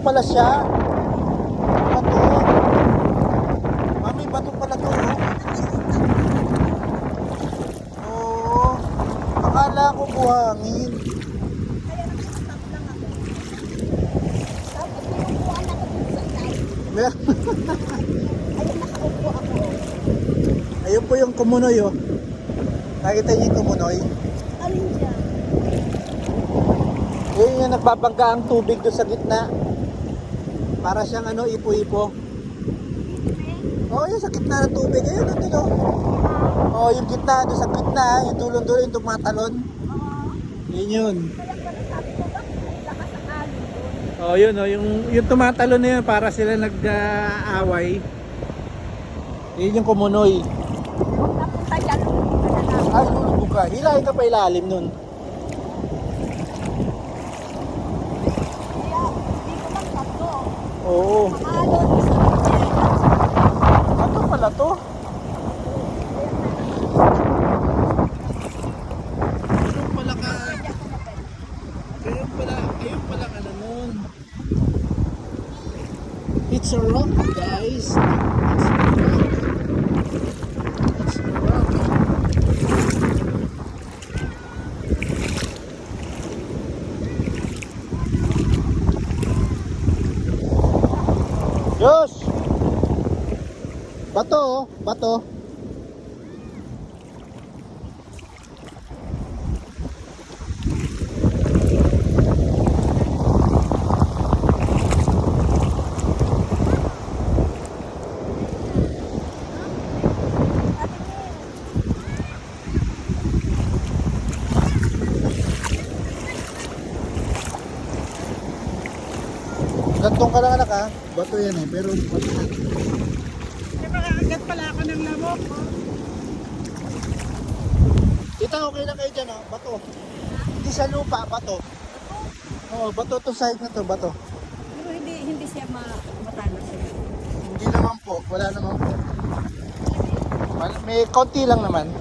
pala siya. Bato. Mami, bato pala to. Oo. Akala ko buhangin. Ayun, nakaupo ako. Ayun po yung kumunoy, oh. Nakita niyo yung kumunoy? Alin dyan? Yun yung nagbabangga ang tubig doon sa gitna. Para siyang ano, ipo-ipo. Oo, yun sa gitna ng tubig. Ayun, nandun, oh. Oo, yung gitna, doon sa gitna, yung dulong-dulo, yung tumatalon. Yun yun. Kaya pala sabi ko, bakit lakas ang alon doon? Oh, yun, oh, yung tumatalon na yun para sila nag-aaway. Yun yung kumunoy. Huwag napunta dyan, lulubog ka na lang. Ay, lulubog ka. Hilahin ka pa ilalim nun. Kaya, hindi ko lang tatlo. Oo. Ang alon, isa. Ano pala to? Ayun pala ka. Ayun pala ka na nun. It's a rock, guys. It's a rock. Diyos! Bato, oh. Bato. Gantong ka lang anak ha. Bato yan eh. Pero bato yan. Eh, makakagat pala ako ng lamok. Tita, okay lang kayo dyan oh. Bato. Hindi sa lupa, bato. Oo, bato to side na to, bato. Pero hindi siya matalas. Hindi naman po, wala naman po. May konti lang naman.